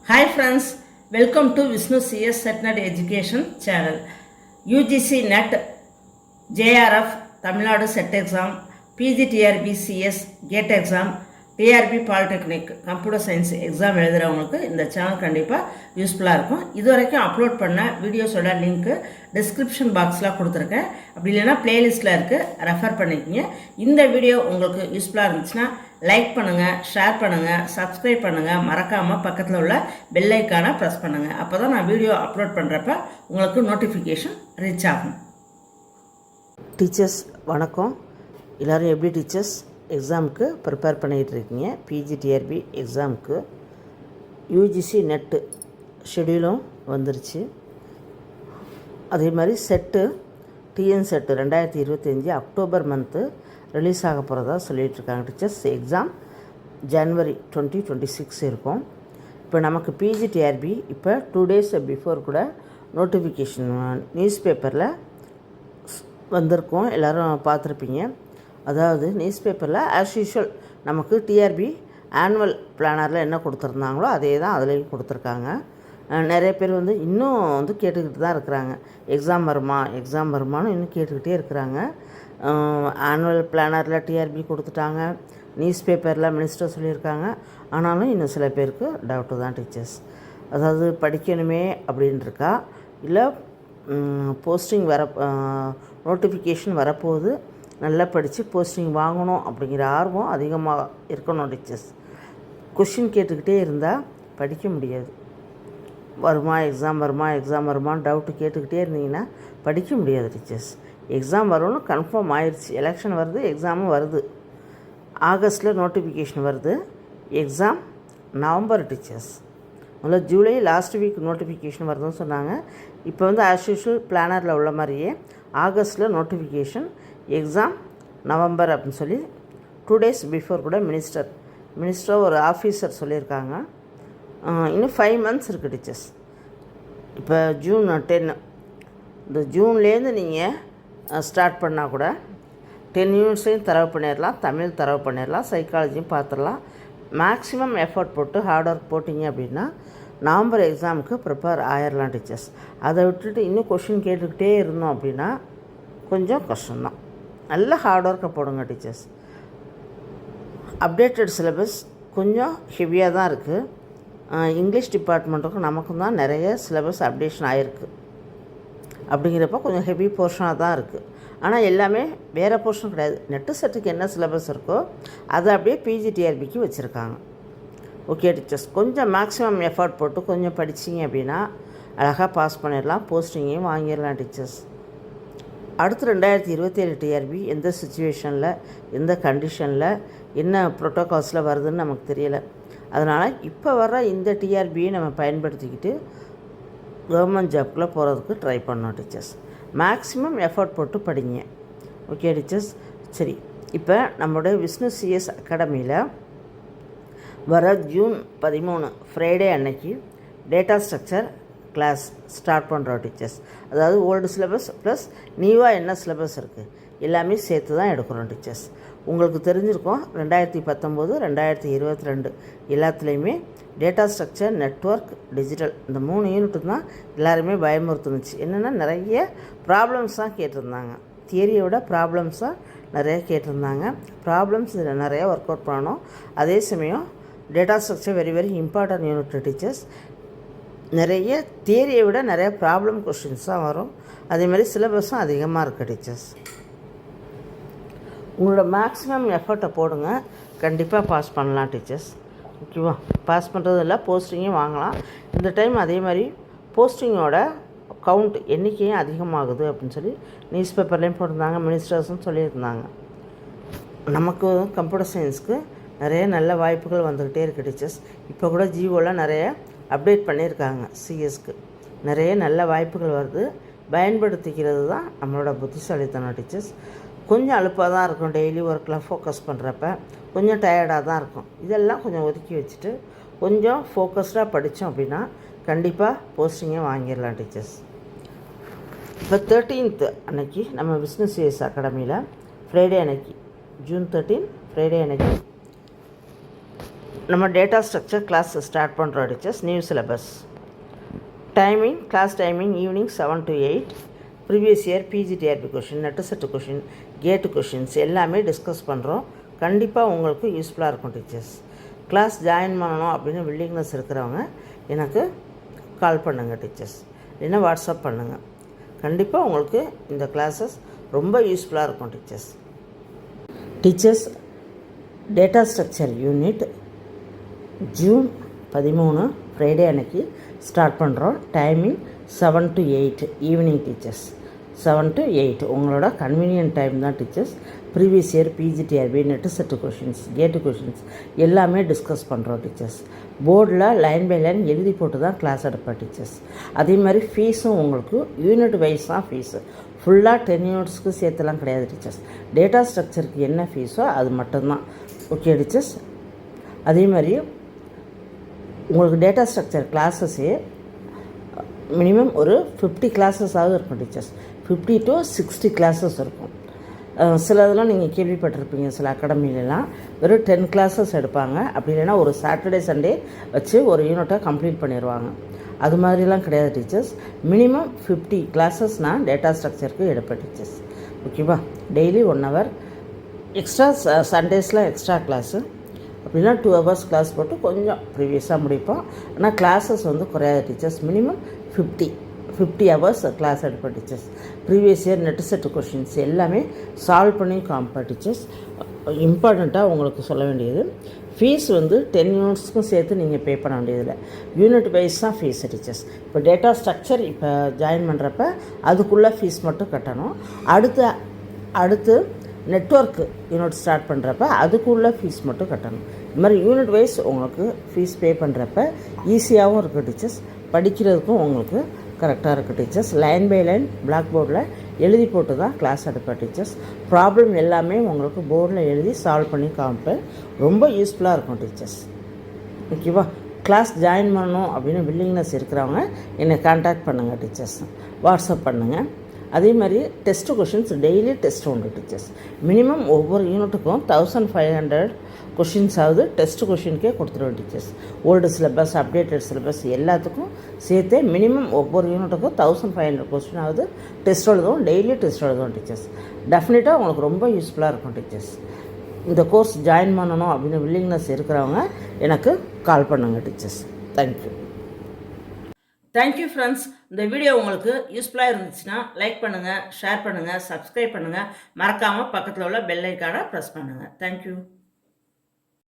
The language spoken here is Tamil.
Hi friends, welcome to Vishnu CS Setnet Education channel. UGC NET, JRF, Tamil Nadu Set Exam, PGTRB CS, GATE Exam, TRB Polytechnic, Computer Science Exam எழுதுறவங்களுக்கு இந்த சேனல் கண்டிப்பாக யூஸ்ஃபுல்லாக இருக்கும். இது வரைக்கும் அப்லோட் பண்ண வீடியோஸோட லிங்க்கு டிஸ்கிரிப்ஷன் பாக்ஸில் கொடுத்துருக்கேன். அப்படி இல்லைன்னா பிளேலிஸ்ட்டில் இருக்குது, ரெஃபர் பண்ணிக்கோங்க. இந்த வீடியோ உங்களுக்கு யூஸ்ஃபுல்லாக இருந்துச்சுன்னா லைக் பண்ணுங்கள், ஷேர் பண்ணுங்கள், சப்ஸ்கிரைப் பண்ணுங்கள், மறக்காமல் பக்கத்தில் உள்ள பெல் ஐக்கானை ப்ரெஸ் பண்ணுங்கள். அப்போ தான் நான் வீடியோ அப்லோட் பண்ணுறப்ப உங்களுக்கு நோட்டிஃபிகேஷன் ரீச் ஆகும். டீச்சர்ஸ் வணக்கம். எல்லோரும் எப்படி டீச்சர்ஸ் எக்ஸாமுக்கு ப்ரிப்பேர் பண்ணிகிட்டு இருக்கீங்க? பிஜிடிஆர்பி எக்ஸாமுக்கு யூஜிசி நெட்டு ஷெடியூலும் வந்துருச்சு. அதே மாதிரி set TN set 2025 October month release ஆக போகிறதா சொல்லிகிட்ருக்காங்க டீச்சர்ஸ். எக்ஸாம் ஜனவரி 2026 இருக்கும். இப்போ நமக்கு பிஜிடிஆர்பி இப்போ 2 days பிஃபோர் கூட நோட்டிஃபிகேஷன் நியூஸ் பேப்பரில் வந்திருக்கும், எல்லோரும் பார்த்துருப்பீங்க. அதாவது நியூஸ் பேப்பரில் ஆஸ் யூஷுவல் நமக்கு டிஆர்பி ஆனுவல் பிளானரில் என்ன கொடுத்துருந்தாங்களோ அதே தான் அதுலேயும் கொடுத்துருக்காங்க. நிறைய பேர் இன்னும் கேட்டுக்கிட்டு தான் இருக்கிறாங்க, எக்ஸாம் வருமானு இன்னும் கேட்டுக்கிட்டே இருக்கிறாங்க. ஆனுவல் பிளானரில் டிஆர்பி கொடுத்துட்டாங்க, நியூஸ் பேப்பரில் மினிஸ்டர் சொல்லியிருக்காங்க. ஆனாலும் இன்னும் சில பேருக்கு டவுட்டு தான் டீச்சர்ஸ். அதாவது படிக்கணுமே அப்படின்ட்டுருக்கா, இல்லை போஸ்டிங் நோட்டிஃபிகேஷன் வரப்போகுது, நல்லா படித்து போஸ்டிங் வாங்கணும் அப்படிங்கிற ஆர்வம் அதிகமாக இருக்கணும் டீச்சர்ஸ். கொஷின் கேட்டுக்கிட்டே இருந்தால் படிக்க முடியாது. எக்ஸாம் வருமானு டவுட்டு கேட்டுக்கிட்டே இருந்தீங்கன்னா படிக்க முடியாது டீச்சர்ஸ். எக்ஸாம் வரும்னு கன்ஃபார்ம் ஆயிடுச்சு. எலெக்ஷன் வருது, எக்ஸாமும் வருது. ஆகஸ்ட்டில் நோட்டிஃபிகேஷன் வருது, எக்ஸாம் நவம்பர் டீச்சர்ஸ். முதல்ல ஜூலை லாஸ்ட் வீக் நோட்டிஃபிகேஷன் வருதுன்னு சொன்னாங்க. இப்போ ஆஸ் யூஷுவல் பிளானரில் உள்ள மாதிரியே ஆகஸ்ட்டில் நோட்டிஃபிகேஷன், எக்ஸாம் நவம்பர் அப்படின்னு சொல்லி 2 days பிஃபோர் கூட மினிஸ்டர் ஒரு ஆஃபீஸர் சொல்லியிருக்காங்க. இன்னும் 5 months இருக்குது டீச்சர்ஸ். இப்போ ஜூன் 10, இந்த ஜூன்லேருந்து நீங்கள் ஸ்டார்ட் பண்ணால் கூட 10 unitsையும் தரவு பண்ணிடலாம், தமிழ் தரவு பண்ணிடலாம், சைக்காலஜியும் பார்த்துடலாம். மேக்ஸிமம் எஃபர்ட் போட்டு ஹார்ட் ஒர்க் போட்டிங்க அப்படின்னா நவம்பர் எக்ஸாமுக்கு ப்ரிப்பேர் ஆயிடலாம் டீச்சர்ஸ். அதை விட்டுட்டு இன்னும் கொஷின் கேட்டுக்கிட்டே இருந்தோம் அப்படின்னா கொஞ்சம் கஷ்டம்தான். நல்ல ஹார்ட் ஒர்க்கை போடுங்க டீச்சர்ஸ். அப்டேட்டட் சிலபஸ் கொஞ்சம் ஹெவியாக தான் இருக்குது. இங்கிலீஷ் டிபார்ட்மெண்ட்டுக்கும் நமக்கும் தான் நிறைய சிலபஸ் அப்டேஷன் ஆகிருக்கு. அப்படிங்கிறப்ப கொஞ்சம் ஹெவி போர்ஷனாக தான் இருக்குது. ஆனால் எல்லாமே வேறு போர்ஷன் கிடையாது. நெட்டு செட்டுக்கு என்ன சிலபஸ் இருக்கோ அதை அப்படியே பிஜிடிஆர்பிக்கு வச்சுருக்காங்க. ஓகே டீச்சர்ஸ், கொஞ்சம் மேக்ஸிமம் எஃபர்ட் போட்டு கொஞ்சம் படிச்சிங்க அப்படின்னா அழகாக பாஸ் பண்ணிடலாம், போஸ்டிங்கையும் வாங்கிடலாம் டீச்சர்ஸ். அடுத்து 2027 டிஆர்பி எந்த சுச்சுவேஷனில், எந்த கண்டிஷனில், என்ன ப்ரோட்டோகால்ஸில் வருதுன்னு நமக்கு தெரியலை. அதனால் இப்போ வர்ற இந்த டிஆர்பியை நம்ம பயன்படுத்திக்கிட்டு கவர்மெண்ட் ஜாப்குள்ளே போகிறதுக்கு ட்ரை பண்ணோம் டீச்சர்ஸ். மேக்ஸிமம் எஃபர்ட் போட்டு படிங்க. Okay teachers. சரி, இப்போ நம்மளுடைய விஷ்ணு சிஎஸ் அகாடமியில் வர ஜூன் 13 ஃப்ரைடே அன்னைக்கு டேட்டா ஸ்ட்ரக்சர் கிளாஸ் ஸ்டார்ட் பண்ணுறோம் டீச்சர்ஸ். அதாவது ஓல்டு சிலபஸ் ப்ளஸ் நியூவாக என்ன சிலபஸ் இருக்குது எல்லாமே சேர்த்து தான் எடுக்கிறோம் டீச்சர்ஸ். உங்களுக்கு தெரிஞ்சிருக்கோம் 2019, 2022 எல்லாத்துலேயுமே டேட்டா ஸ்ட்ரக்சர், நெட்வொர்க், டிஜிட்டல் இந்த 3 யூனிட்டு தான் எல்லாருமே பயமுறுத்துனுச்சு. என்னென்னா நிறைய ப்ராப்ளம்ஸ் தான் கேட்டிருந்தாங்க. தியரியை விட ப்ராப்ளம்ஸ் தான் நிறைய கேட்டிருந்தாங்க. ப்ராப்ளம்ஸ் இதில் நிறைய ஒர்க் அவுட் பண்ணணும். அதே சமயம் data structure very very important unit teachers. நிறைய தியரியை விட நிறைய ப்ராப்ளம் கொஷின்ஸ் தான் வரும். அதேமாதிரி சிலபஸும் அதிகமாக இருக்குது டீச்சர்ஸ். உங்களோட மேக்ஸிமம் எஃபர்ட்டை போடுங்க, கண்டிப்பாக பாஸ் பண்ணலாம் டீச்சர்ஸ். ஓகேவா? பாஸ் பண்ணுறது இல்லை, போஸ்டிங்கும் வாங்கலாம். இந்த டைம் அதே மாதிரி போஸ்டிங்கோட கவுண்ட் எண்ணிக்கையும் அதிகமாகுது அப்படின்னு சொல்லி நியூஸ் பேப்பர்லேயும் போட்டிருந்தாங்க, மினிஸ்டர்ஸும் சொல்லியிருந்தாங்க. நமக்கு கம்ப்யூட்டர் சயின்ஸுக்கு நிறைய நல்ல வாய்ப்புகள் வந்துக்கிட்டே இருக்குது டீச்சர்ஸ். இப்போ கூட ஜிஓவில் நிறைய அப்டேட் பண்ணியிருக்காங்க. சிஎஸ்க்கு நிறைய நல்ல வாய்ப்புகள் வருது. பயன்படுத்திக்கிறது தான் நம்மளோட புத்திசாலித்தனம் டீச்சர்ஸ். கொஞ்சம் அலுப்பாக தான் இருக்கும், டெய்லி ஒர்க்கில் ஃபோக்கஸ் பண்ணுறப்ப கொஞ்சம் டயர்டாக தான் இருக்கும். இதெல்லாம் கொஞ்சம் ஒதுக்கி வச்சுட்டு கொஞ்சம் ஃபோக்கஸ்டாக படித்தோம் அப்படின்னா கண்டிப்பாக போஸ்டிங்கை வாங்கிடலாம் டீச்சர்ஸ். இப்போ 13th அன்னைக்கு நம்ம விஷ்ணு சிஎஸ் அகாடமியில் ஃப்ரைடே அன்னைக்கு, ஜூன் 13 ஃப்ரைடே அன்னைக்கு நம்ம டேட்டா ஸ்ட்ரக்சர் கிளாஸ் ஸ்டார்ட் பண்ணுறோம் teachers. New syllabus. Timing, class timing evening 7 to 8. Previous year PGTRB question, NET SET question, GATE questions எல்லாமே டிஸ்கஸ் பண்ணுறோம். கண்டிப்பாக உங்களுக்கு யூஸ்ஃபுல்லாக இருக்கும் டீச்சர்ஸ். கிளாஸ் ஜாயின் பண்ணணும் அப்படின்னு வில்லிங்னஸ் இருக்கிறவங்க எனக்கு கால் பண்ணுங்கள் டீச்சர்ஸ், இல்லைன்னா வாட்ஸ்அப் பண்ணுங்கள். கண்டிப்பாக உங்களுக்கு இந்த கிளாஸஸ் ரொம்ப யூஸ்ஃபுல்லாக இருக்கும் teachers. Teachers, data structure unit June 13 Friday அன்னைக்கு ஸ்டார்ட் பண்ணுறோம். Timing 7 to 8 evening teachers. 7 to 8 உங்களோட கன்வீனியன்ட் டைம் தான் teachers. Previous year PGTRB, NET SET questions, GATE questions எல்லாமே டிஸ்கஸ் பண்ணுறோம் டீச்சர்ஸ். போர்டில் லைன் பை லைன் எழுதி போட்டு தான் கிளாஸ் எடுப்பேன் டீச்சர்ஸ். அதே மாதிரி ஃபீஸும் உங்களுக்கு யூனிட் வைஸ் தான் ஃபீஸு. ஃபுல்லாக 10 யூனிட்ஸ்க்கு சேர்த்துலாம் கிடையாது டீச்சர்ஸ். டேட்டா ஸ்ட்ரக்சருக்கு என்ன ஃபீஸோ அது மட்டும்தான். Okay teachers. அதே மாதிரி உங்களுக்கு டேட்டா ஸ்ட்ரக்சர் கிளாஸஸே மினிமம் ஒரு 50 கிளாஸஸாவது இருக்கும் டீச்சர்ஸ். 50 to 60 கிளாஸஸ் இருக்கும். சில இதெல்லாம் நீங்கள் கேள்விப்பட்டிருப்பீங்க, சில அகாடமிலலாம் வெறும் 10 கிளாஸஸ் எடுப்பாங்க. அப்படி இல்லைன்னா ஒரு சாட்டர்டே சண்டே வச்சு ஒரு யூனிட்டை கம்ப்ளீட் பண்ணிடுவாங்க. அது மாதிரிலாம் கிடையாது டீச்சர்ஸ். மினிமம் 50 கிளாஸஸ் நான் டேட்டா ஸ்ட்ரக்சருக்கு எடுப்பேன் டீச்சர்ஸ். ஓகேவா? டெய்லி 1 hour, எக்ஸ்ட்ரா சண்டேஸில் எக்ஸ்ட்ரா கிளாஸு, அப்படின்னா 2 hours கிளாஸ் போட்டு கொஞ்சம் ப்ரீவியஸாக முடிப்போம். ஆனால் கிளாஸஸ் வந்து குறையாது டீச்சர்ஸ். மினிமம் 50 hours கிளாஸ் எடுப்போம் teachers. Previous year net SET questions எல்லாமே சால்வ் பண்ணி காமிப்பேன் டீச்சர்ஸ். இம்பார்ட்டண்ட்டாக உங்களுக்கு சொல்ல வேண்டியது, ஃபீஸ் வந்து 10 யூனிட்ஸ்க்கும் சேர்த்து நீங்கள் பே பண்ண வேண்டியதில்லை. யூனிட் வைஸ் தான் ஃபீஸ் டீச்சர்ஸ். இப்போ டேட்டா ஸ்ட்ரக்சர் இப்போ ஜாயின் பண்ணுறப்ப அதுக்குள்ளே ஃபீஸ் மட்டும் கட்டணும். அடுத்து நெட்வொர்க்கு யூனிட் ஸ்டார்ட் பண்ணுறப்ப அதுக்குள்ளே ஃபீஸ் மட்டும் கட்டணும். இது மாதிரி யூனிட் வைஸ் உங்களுக்கு ஃபீஸ் பே பண்ணுறப்ப ஈஸியாகவும் இருக்குது டீச்சர்ஸ். படிக்கிறதுக்கும் உங்களுக்கு கரெக்டாக இருக்குது teachers. Line by line black போர்டில் எழுதி போட்டு தான் கிளாஸ் எடுப்பேன் டீச்சர்ஸ். ப்ராப்ளம் எல்லாமே உங்களுக்கு போர்டில் எழுதி சால்வ் பண்ணி காமிப்பேன். ரொம்ப யூஸ்ஃபுல்லாக இருக்கும் டீச்சர்ஸ். ஓகேவா? கிளாஸ் ஜாயின் பண்ணணும் அப்படின்னு வில்லிங்னஸ் இருக்கிறவங்க என்னை கான்டாக்ட் பண்ணுங்கள் டீச்சர்ஸ். வாட்ஸ்அப் பண்ணுங்கள். அதே மாதிரி டெஸ்ட் கொஷின்ஸ் டெய்லி டெஸ்ட் உண்டு டீச்சர்ஸ். மினிமம் ஒவ்வொரு யூனிட்டுக்கும் 1500 கொஷின்ஸாவது டெஸ்ட் கொஷினுக்கே கொடுத்துருவோம் teachers. Old syllabus, updated syllabus எல்லாத்துக்கும் சேர்த்தே மினிமம் ஒவ்வொரு யூனிட்டுக்கும் 1500 கொஸ்டினாவது டெஸ்ட் எழுதுவோம். டெய்லி டெஸ்ட் எழுதுவோம் டீச்சர்ஸ். டெஃபினட்டாக உங்களுக்கு ரொம்ப யூஸ்ஃபுல்லாக இருக்கும் டீச்சர்ஸ். இந்த கோர்ஸ் ஜாயின் பண்ணணும் அப்படின்னு வில்லிங்னஸ் இருக்கிறவங்க எனக்கு கால் பண்ணுங்கள் டீச்சர்ஸ். தேங்க்யூ. Thank you friends. இந்த வீடியோ உங்களுக்கு யூஸ்ஃபுல்லாக இருந்துச்சுன்னா லைக் பண்ணுங்கள், ஷேர் பண்ணுங்கள், சப்ஸ்கிரைப் பண்ணுங்கள். மறக்காமல் பக்கத்தில் உள்ள பெல் ஐக்கானை ப்ரெஸ் பண்ணுங்கள். தேங்க்யூ.